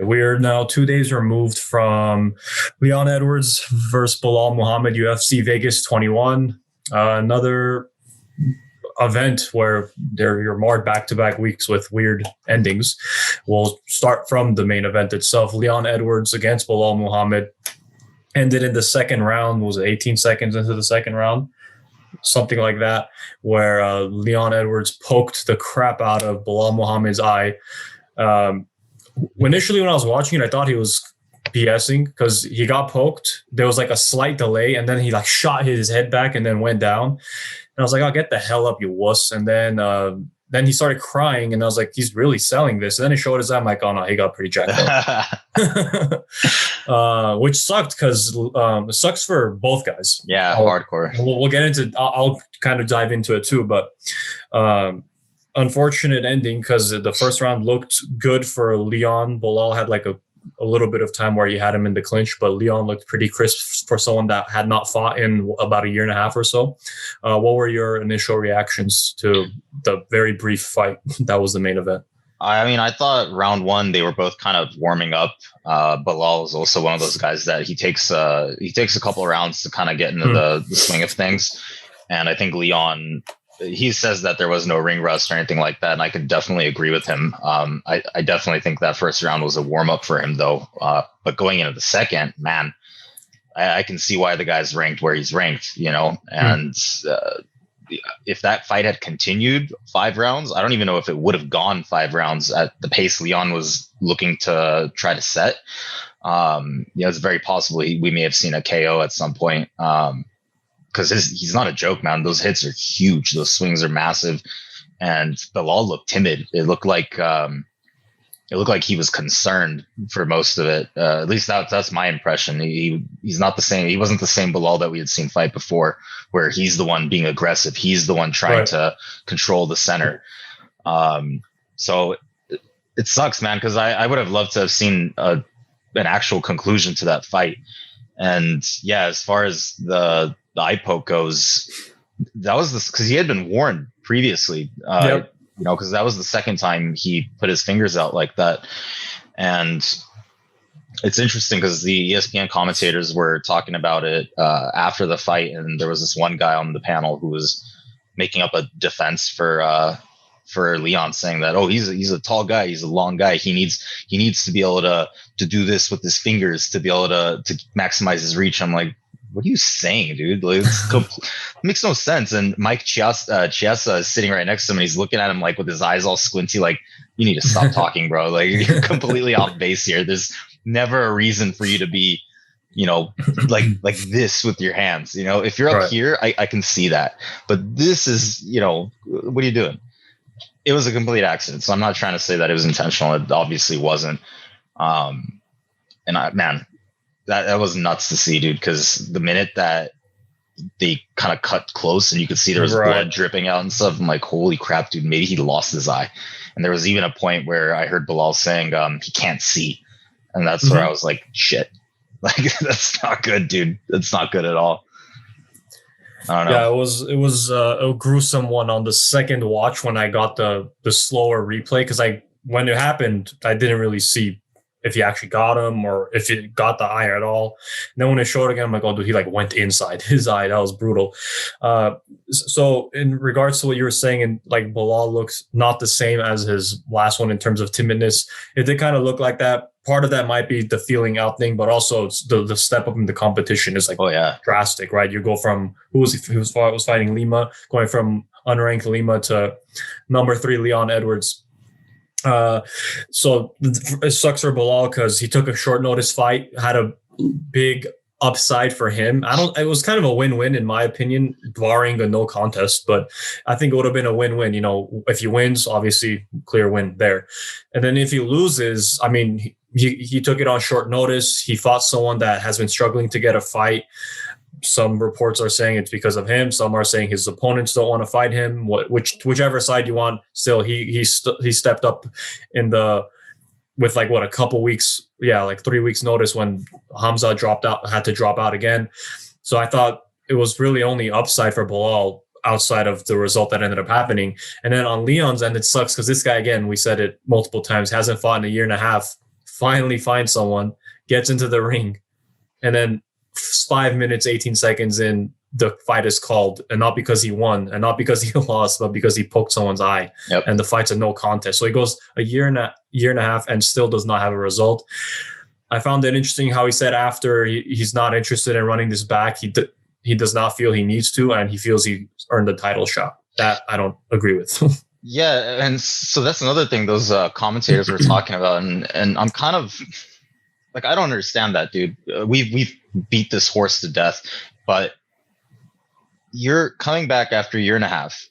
We're now 2 days removed from Leon Edwards versus Belal Muhammad, UFC Vegas 21. Another event where you're marred back-to-back weeks with weird endings. We'll start from the main event itself. Leon Edwards against Belal Muhammad ended in the second round. Was it 18 seconds into the second round? Something like that, where Leon Edwards poked the crap out of Belal Muhammad's eye. Initially, when I was watching it, I thought he was BSing because he got poked. There was like a slight delay, and then he like shot his head back and then went down. And I was like, "Oh, get the hell up, you wuss!" And then he started crying, and I was like, "He's really selling this." And then he showed his eye. I'm like, "Oh no, he got pretty jacked up," which sucked because it sucks for both guys. Yeah, hardcore. We'll get into. I'll kind of dive into it too, but. Unfortunate ending because the first round looked good for Leon. Belal had like a little bit of time where you had him in the clinch, but Leon looked pretty crisp for someone that had not fought in about a year and a half or so. What were your initial reactions to the very brief fight that was the main event? I mean, I thought round one, they were both kind of warming up. Belal is also one of those guys that he takes a couple of rounds to kind of get into the swing of things. And I think Leon, he says that there was no ring rust or anything like that, and I could definitely agree with him. I definitely think that first round was a warm up for him, though. But going into the second, man, I can see why the guy's ranked where he's ranked, And if that fight had continued 5 rounds, I don't even know if it would have gone 5 rounds at the pace Leon was looking to try to set. It's very possible we may have seen a KO at some point. Because he's not a joke, man. Those hits are huge. Those swings are massive, and Belal looked timid. It looked like he was concerned for most of it. At least that's my impression. He's not the same. He wasn't the same Belal that we had seen fight before, where he's the one being aggressive. He's the one trying to control the center. So it sucks, man, because I would have loved to have seen an actual conclusion to that fight. And yeah, as far as the eye poke goes, that was because he had been warned previously, because that was the second time he put his fingers out like that. And it's interesting because the ESPN commentators were talking about it after the fight, and there was this one guy on the panel who was making up a defense for Leon, saying that, he's a tall guy, he's a long guy, he needs to be able to do this with his fingers to be able to maximize his reach. I'm like, what are you saying, dude? Like, it makes no sense. And Mike Chiesa is sitting right next to him, and he's looking at him like with his eyes all squinty, like, you need to stop talking, bro. Like, you're completely off base here. There's never a reason for you to be, like this with your hands. If you're up here, I can see that. But this is, what are you doing? It was a complete accident. So I'm not trying to say that it was intentional. It obviously wasn't. That was nuts to see, dude, because the minute that they kind of cut close and you could see there was blood dripping out and stuff, I'm like, holy crap, dude, maybe he lost his eye. And there was even a point where I heard Belal saying he can't see. And that's where I was like, shit, like, that's not good, dude. That's not good at all. I don't know. Yeah, it was a gruesome one on the second watch when I got the slower replay, because when it happened, I didn't really see if he actually got him or if he got the eye at all. And then when it showed again, I'm like, oh, dude, he like went inside his eye. That was brutal. So in regards to what you were saying, and like Belal looks not the same as his last one in terms of timidness, it did kind of look like that. Part of that might be the feeling out thing, but also it's the step up in the competition is like drastic, right? You go from who was fighting Lima, going from unranked Lima to number 3 Leon Edwards. So it sucks for Belal because he took a short notice fight, had a big upside for him. It was kind of a win-win in my opinion, barring a no contest, but I think it would have been a win-win. If he wins, obviously clear win there. And then if he loses, I mean, he took it on short notice. He fought someone that has been struggling to get a fight. Some reports are saying it's because of him. Some are saying his opponents don't want to fight him. Whichever side you want, still he stepped up with like a couple weeks, like 3 weeks notice when Hamza had to drop out again. So I thought it was really only upside for Belal outside of the result that ended up happening. And then on Leon's end, it sucks because this guy, again, we said it multiple times, hasn't fought in a year and a half. finally finds someone, gets into the ring, and then 5 minutes, 18 seconds in, the fight is called, and not because he won and not because he lost, but because he poked someone's eye. Yep. And the fight's a no contest. So he goes a year and a half and still does not have a result. I found it interesting how he said after he's not interested in running this back. He does not feel he needs to, and he feels he earned the title shot. That I don't agree with. Yeah, and so that's another thing those commentators were talking about, and I'm kind of like, I don't understand that, dude. We've beat this horse to death, but you're coming back after a year and a half.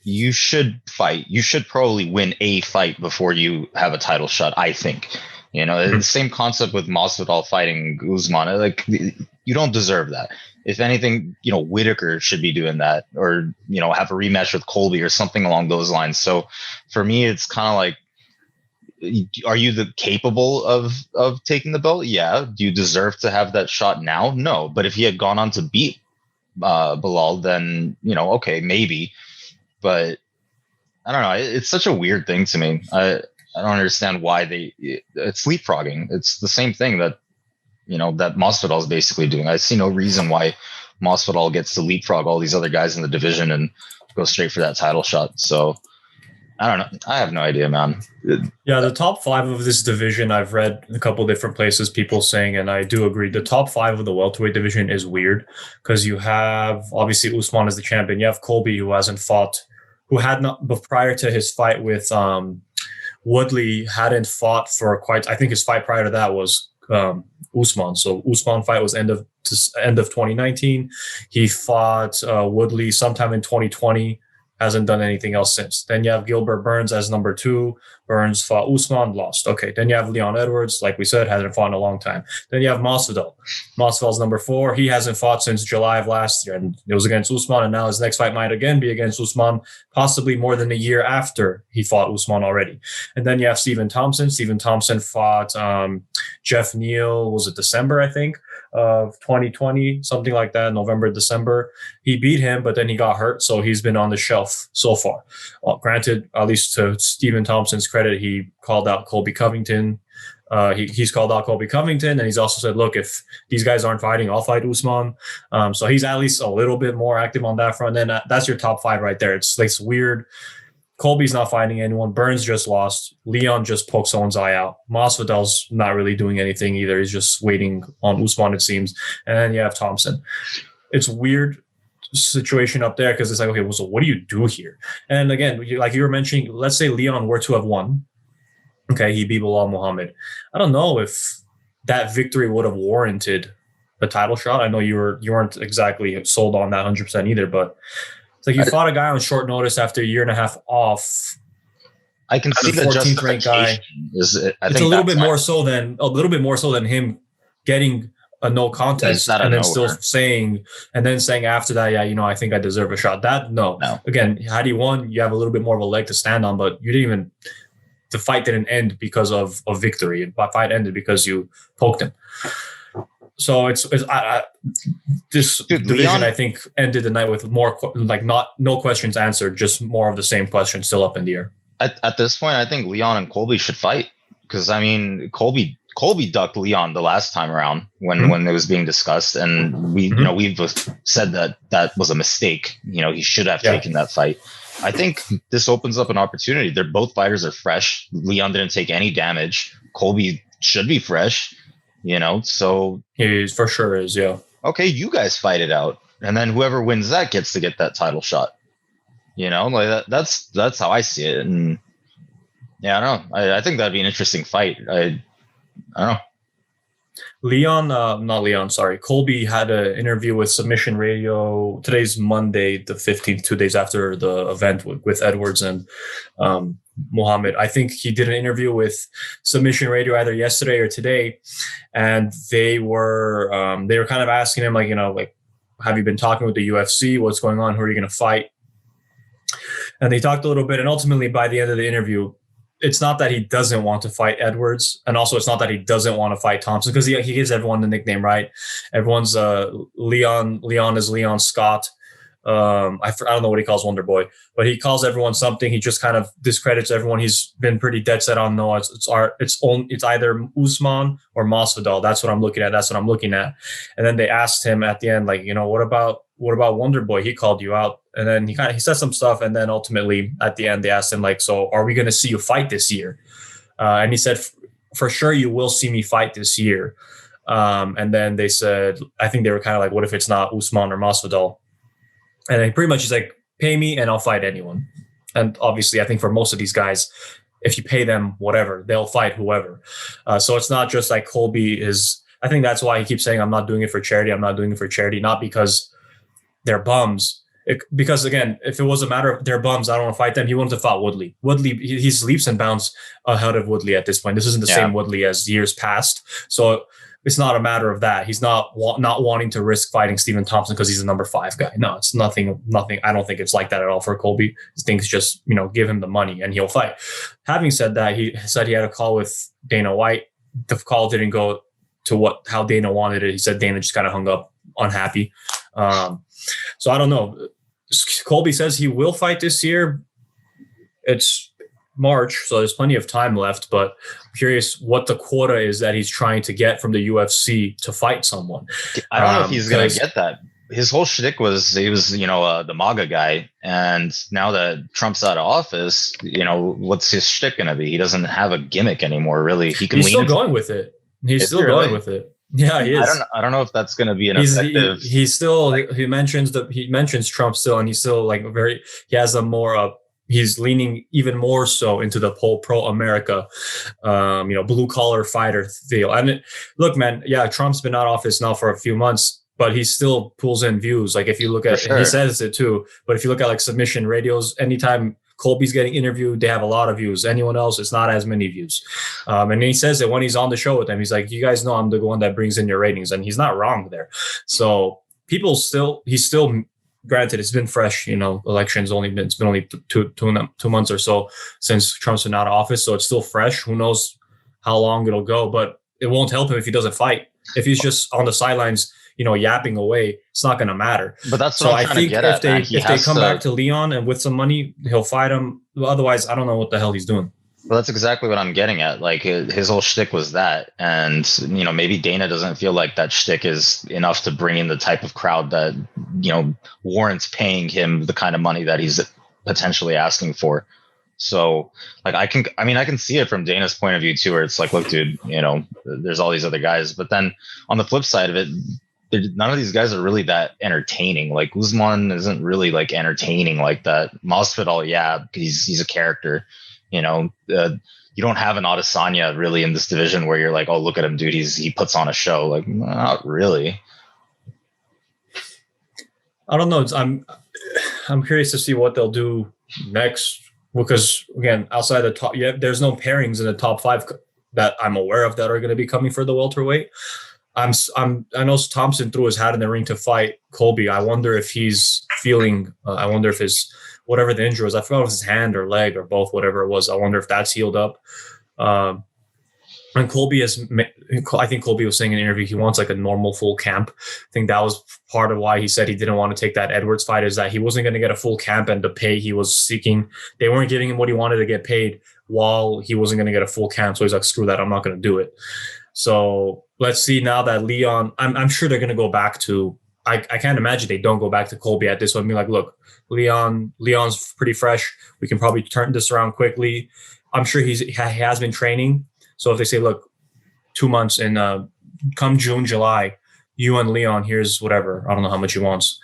You should fight. You should probably win a fight before you have a title shot, I think. You know, the same concept with Masvidal fighting Usman. Like, you don't deserve that. If anything, you know, Whitaker should be doing that, or, you know, have a rematch with Colby or something along those lines. So for me, it's kind of like, are you capable of taking the belt? Yeah. Do you deserve to have that shot now? No. But if he had gone on to beat Belal, then, you know, okay, maybe. But I don't know. It's such a weird thing to me. I don't understand why it's leapfrogging. It's the same thing that, you know, that Masvidal is basically doing. I see no reason why Masvidal gets to leapfrog all these other guys in the division and go straight for that title shot. So I don't know. I have no idea, man. Yeah, the top 5 of this division, I've read a couple different places, people saying, and I do agree, the top 5 of the welterweight division is weird because you have, obviously, Usman as the champion. You have Colby, who hasn't fought, who had not, but prior to his fight with Woodley, hadn't fought for quite, I think his fight prior to that was Usman. So Usman fight was end of 2019. He fought Woodley sometime in 2020. Hasn't done anything else since. Then you have Gilbert Burns as number 2. Burns fought Usman, lost. Okay. Then you have Leon Edwards, like we said, hasn't fought in a long time. Then you have Masvidal. Masvidal's number 4. He hasn't fought since July of last year, and it was against Usman, and now his next fight might again be against Usman, possibly more than a year after he fought Usman already. And then you have Stephen Thompson. Stephen Thompson fought Jeff Neal, was it December, I think, of 2020, something like that, November, December. He beat him, but then he got hurt, so he's been on the shelf so far. Granted, at least to Stephen Thompson's credit, he called out Colby Covington. He's called out Colby Covington, and he's also said, look, if these guys aren't fighting, I'll fight Usman. So he's at least a little bit more active on that front. Then that's your top 5 right there. It's weird. Colby's not fighting anyone. Burns just lost. Leon just poked someone's eye out. Masvidal's not really doing anything either. He's just waiting on Usman, it seems. And then you have Thompson. It's weird situation up there because it's like, okay, well, so what do you do here? And again, like you were mentioning, let's say Leon were to have won. Okay, he beat Belal Muhammad. I don't know if that victory would have warranted a title shot. I know you weren't exactly sold on that 100% either, but it's like you fought a guy on short notice after a year and a half off. I can see the 14th ranked guy. It's a little bit more so than him getting a no contest and then still saying after that, yeah, you know, I think I deserve a shot. No. Again, had he won, you have a little bit more of a leg to stand on, but the fight didn't end because of a victory. The fight ended because you poked him. So this division, Leon, I think, ended the night with more no questions answered, just more of the same questions still up in the air. At this point, I think Leon and Colby should fight because I mean Colby ducked Leon the last time around when it was being discussed, and we've said that was a mistake. You know, he should have taken that fight. I think this opens up an opportunity. Both fighters are fresh. Leon didn't take any damage. Colby should be fresh. You know, so he for sure is, yeah. Okay, you guys fight it out, and then whoever wins that gets to get that title shot. You know, like that's how I see it, and yeah, I don't know. I think that'd be an interesting fight. I don't know. Colby had an interview with Submission Radio. Today's Monday, the 15th, 2 days after the event with Edwards and Muhammad. I think he did an interview with Submission Radio either yesterday or today, and they were kind of asking him, like, you know, like, have you been talking with the UFC? What's going on? Who are you going to fight? And they talked a little bit, and ultimately by the end of the interview, it's not that he doesn't want to fight Edwards, and also it's not that he doesn't want to fight Thompson, because he gives everyone the nickname, right? Everyone's Leon is Leon Scott. I don't know what he calls Wonder Boy, but he calls everyone something. He just kind of discredits everyone. He's been pretty dead set on no. It's either Usman or Masvidal. That's what I'm looking at. And then they asked him at the end, like, what about Wonder Boy? He called you out, and then he said some stuff, and then ultimately at the end they asked him, like, so are we going to see you fight this year? And he said, for sure you will see me fight this year. And then they said, I think they were kind of like, what if it's not Usman or Masvidal? And then pretty much he's like, pay me and I'll fight anyone. And obviously, I think for most of these guys, if you pay them whatever, they'll fight whoever. So it's not just like Colby is. I think that's why he keeps saying, I'm not doing it for charity. I'm not doing it for charity. Not because they're bums. Because again, if it was a matter of they're bums, I don't want to fight them. He wouldn't have fought Woodley. Woodley, he's leaps and bounds ahead of Woodley at this point. This isn't the same Woodley as years past. So it's not a matter of that. He's not wanting to risk fighting Stephen Thompson because he's a number 5 guy. No, it's nothing. I don't think it's like that at all for Colby. I think it's just, give him the money and he'll fight. Having said that, he said he had a call with Dana White. The call didn't go to how Dana wanted it. He said Dana just kind of hung up unhappy. So I don't know. Colby says he will fight this year. It's March, so there's plenty of time left, but I'm curious what the quota is that he's trying to get from the UFC to fight someone. I don't know if he's going to get that. His whole shtick was he was, the MAGA guy. And now that Trump's out of office, what's his shtick going to be? He doesn't have a gimmick anymore, really. He's still going with it. He's still going with it. Yeah, he is. I don't know if that's going to be an effective. He mentions Trump still, and he's still like he has a more he's leaning even more so into the whole pro-America, blue collar fighter deal. And look, man, Trump's been out of office now for a few months, but he still pulls in views. Like if you look at, he says it too, but if you look at like submission radios, anytime Colby's getting interviewed, they have a lot of views. Anyone else, it's not as many views. And he says that when he's on the show with them, he's like, you guys know I'm the one that brings in your ratings. And he's not wrong there. So he's still, granted, it's been fresh, elections it's been only two months or so since Trump's been out of office. So it's still fresh. Who knows how long it'll go, but it won't help him if he doesn't fight. If he's just on the sidelines, yapping away, it's not going to matter. But that's what I'm trying to get at. If they come back to Leon and with some money, he'll fight him. Otherwise, I don't know what the hell he's doing. Well, that's exactly what I'm getting at. Like his whole shtick was that. And, maybe Dana doesn't feel like that shtick is enough to bring in the type of crowd that, warrants paying him the kind of money that he's potentially asking for. So like I can see it from Dana's point of view too, where it's like, look, dude, there's all these other guys. But then on the flip side of it, none of these guys are really that entertaining. Like Usman isn't really like entertaining like that. Masvidal, he's a character. You don't have an Adesanya really in this division where you're like, oh, look at him, dude. He puts on a show. Like, not really. I don't know. I'm curious to see what they'll do next because again, outside the top, there's no pairings in the top 5 that I'm aware of that are going to be coming for the welterweight. I know Thompson threw his hat in the ring to fight Colby. I wonder if he's feeling. I wonder if his whatever the injury was. I forgot if it was his hand or leg or both. Whatever it was, I wonder if that's healed up. And Colby I think Colby was saying in an interview he wants like a normal full camp. I think that was part of why he said he didn't want to take that Edwards fight, is that he wasn't going to get a full camp and the pay he was seeking. They weren't giving him what he wanted to get paid while he wasn't going to get a full camp. So he's like, screw that, I'm not going to do it. So let's see now that Leon, I'm sure they're going to go back to, I can't imagine they don't go back to Colby at this one. Be like, look, Leon's pretty fresh. We can probably turn this around quickly. I'm sure he has been training. So if they say, look, 2 months and come June, July, you and Leon, here's whatever. I don't know how much he wants.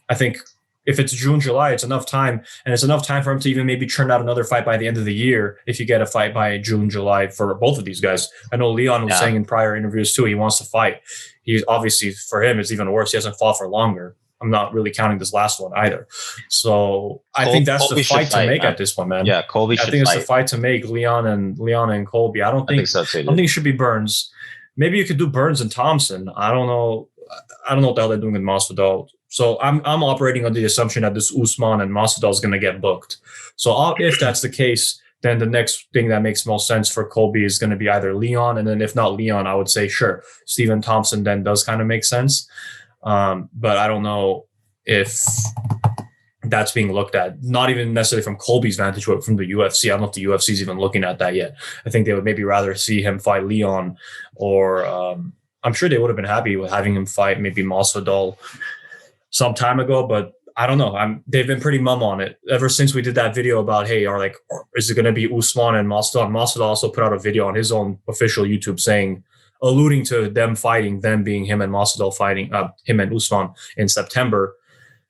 I think if it's June, July, it's enough time. And it's enough time for him to even maybe turn out another fight by the end of the year. If you get a fight by June, July for both of these guys. I know Leon was saying in prior interviews too, he wants to fight. He's obviously, for him, it's even worse. He hasn't fought for longer. I'm not really counting this last one either. So I think that's the fight to make at this point, man. Yeah, Colby should fight. I think it's the fight to make, Leon and Colby. I think it should be Burns. Maybe you could do Burns and Thompson. I don't know what the hell they're doing with Masvidal. So I'm operating on the assumption that this Usman and Masvidal is going to get booked. So if that's the case, then the next thing that makes most sense for Colby is going to be either Leon, and then if not Leon, I would say sure, Stephen Thompson then does kind of make sense. But I don't know if that's being looked at. Not even necessarily from Colby's vantage, but from the UFC. I don't know if the UFC is even looking at that yet. I think they would maybe rather see him fight Leon, or I'm sure they would have been happy with having him fight maybe Masvidal some time ago, but I don't know. They've been pretty mum on it ever since we did that video about, hey, is it going to be Usman and Masvidal? And Masvidal also put out a video on his own official YouTube alluding to them being him and Masvidal fighting, him and Usman in September.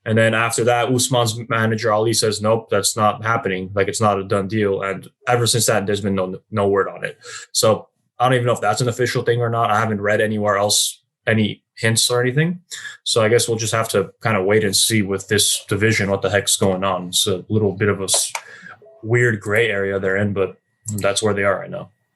And then after that, Usman's manager Ali says, nope, that's not happening. Like, it's not a done deal. And ever since that, there's been no word on it. So I don't even know if that's an official thing or not. I haven't read anywhere else any hints or anything. So I guess we'll just have to kind of wait and see with this division what the heck's going on. It's a little bit of a weird gray area they're in, but that's where they are right now.